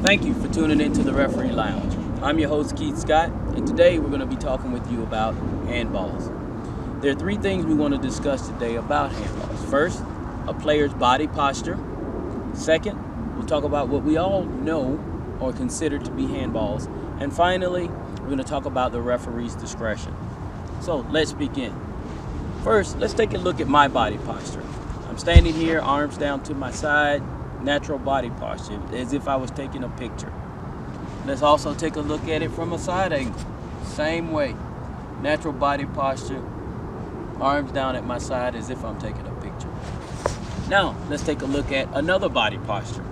Thank you for tuning into the Referee Lounge. I'm your host, Keith Scott, and today we're going to be talking with you about handballs. There are three things we want to discuss today about handballs. First, a player's body posture. Second, we'll talk about what we all know or consider to be handballs. And finally, we're going to talk about the referee's discretion. So let's begin. First, let's take a look at my body posture. I'm standing here, arms down to my side, natural body posture, as if I was taking a picture. Let's also take a look at it from a side angle. Same way, natural body posture, arms down at my side as if I'm taking a picture. Now, let's take a look at another body posture.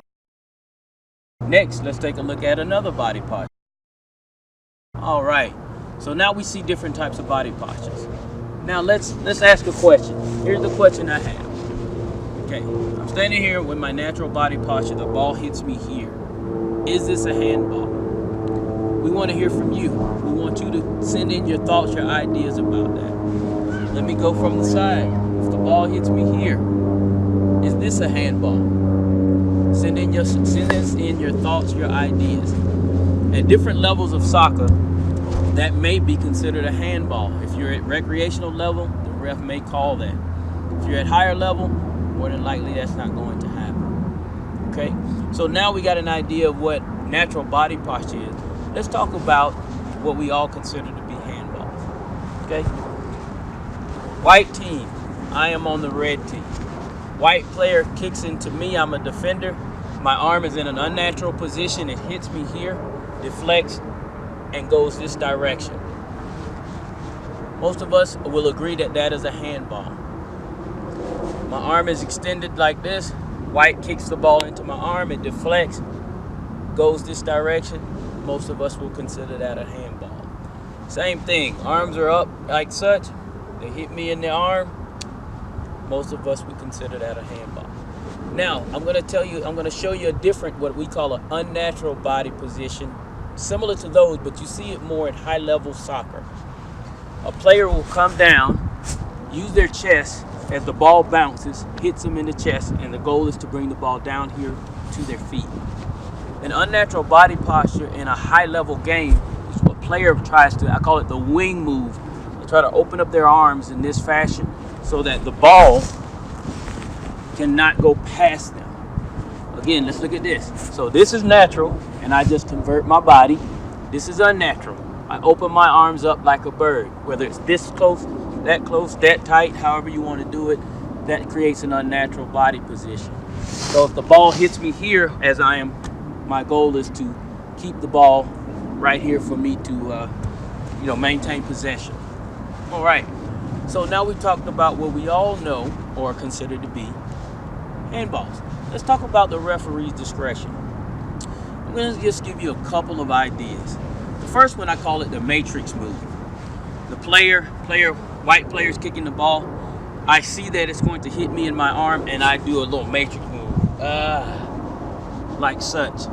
Next, let's take a look at another body posture. All right, so now we see different types of body postures. Now let's ask a question. Here's the question I have. Okay, I'm standing here with my natural body posture. The ball hits me here. Is this a handball? We want to hear from you. We want you to send in your thoughts, your ideas about that. Let me go from the side. If the ball hits me here, is this a handball? Send in your thoughts, your ideas. At different levels of soccer, that may be considered a handball. If you're at recreational level, the ref may call that. If you're at higher level, more than likely that's not going to happen. Okay, so now we got an idea of what natural body posture is. Let's talk about what we all consider to be handballs. Okay, white team, I am on the red team. White player kicks into me, I'm a defender. My arm is in an unnatural position, it hits me here, deflects, and goes this direction. Most of us will agree that that is a handball. My arm is extended like this. White kicks the ball into my arm. It deflects, goes this direction. Most of us will consider that a handball. Same thing. Arms are up like such. They hit me in the arm. Most of us would consider that a handball. Now, I'm going to show you a different, what we call an unnatural body position, similar to those, but you see it more at high-level soccer. A player will come down, use their chest as the ball bounces, hits them in the chest, and the goal is to bring the ball down here to their feet. An unnatural body posture in a high-level game is what a player tries to, I call it the wing move. They try to open up their arms in this fashion so that the ball cannot go past them. Again, let's look at this. So this is natural, and I just convert my body. This is unnatural. I open my arms up like a bird, whether it's this close, that tight, however you want to do it, that creates an unnatural body position. So if the ball hits me here, as I am, my goal is to keep the ball right here for me to, maintain possession. All right. So now we've talked about what we all know or consider to be handballs. Let's talk about the referee's discretion. I'm going to just give you a couple of ideas. The first one, I call it the matrix move. The white player's kicking the ball. I see that it's going to hit me in my arm, and I do a little matrix move, like such.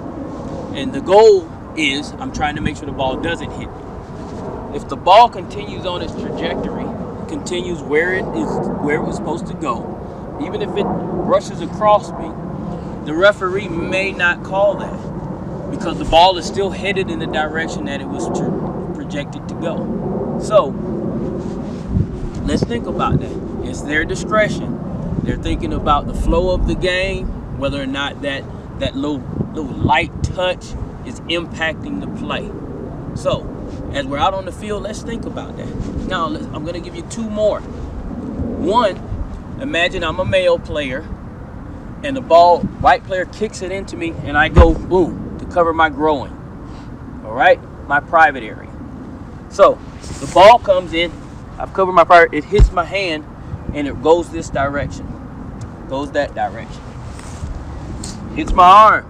And the goal is I'm trying to make sure the ball doesn't hit me. If the ball continues on its trajectory, continues where it was supposed to go, even if it brushes across me, the referee may not call that because the ball is still headed in the direction that it was projected to go. So let's think about that. It's their discretion. They're thinking about the flow of the game, whether or not that little light touch is impacting the play. So as we're out on the field, let's think about that. Now I'm going to give you two more. One, imagine I'm a male player and the white player kicks it into me and I go boom to cover my groin. All right, my private area. So the ball comes in, I've covered my private, it hits my hand and it goes this direction, goes that direction. Hits my arm,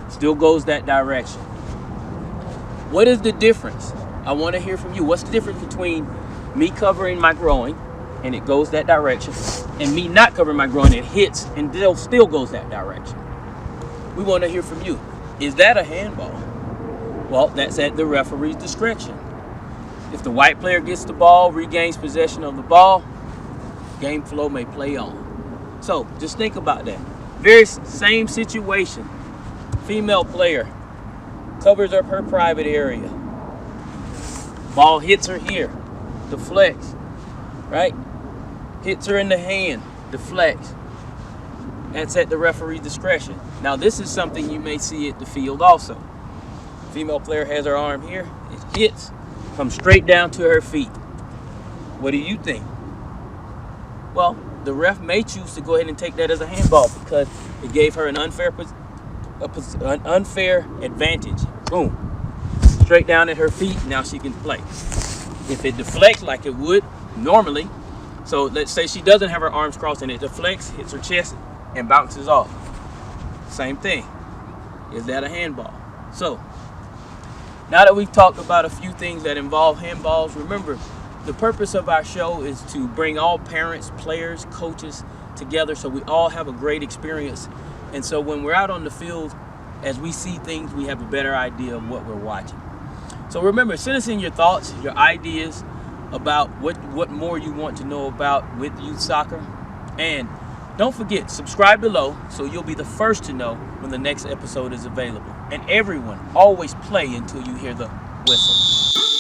still goes that direction. What is the difference? I want to hear from you. What's the difference between me covering my groin and it goes that direction, and me not covering my groin, it hits and still goes that direction? We want to hear from you. Is that a handball? Well, that's at the referee's discretion. If the white player gets the ball, regains possession of the ball, game flow may play on. So just think about that. Very same situation. Female player covers up her private area. Ball hits her here, deflects, right? Hits her in the hand, deflects. That's at the referee's discretion. Now this is something you may see at the field also. Female player has her arm here, it hits, comes straight down to her feet. What do you think? Well, the ref may choose to go ahead and take that as a handball because it gave her an unfair advantage. Boom. Straight down at her feet, now she can play. If it deflects like it would normally, so let's say she doesn't have her arms crossed and it deflects, hits her chest, and bounces off. Same thing. Is that a handball? So, now that we've talked about a few things that involve handballs, remember, the purpose of our show is to bring all parents, players, coaches together so we all have a great experience. And so when we're out on the field, as we see things, we have a better idea of what we're watching. So remember, send us in your thoughts, your ideas about what more you want to know about with youth soccer. And don't forget, subscribe below so you'll be the first to know when the next episode is available. And everyone, always play until you hear the whistle.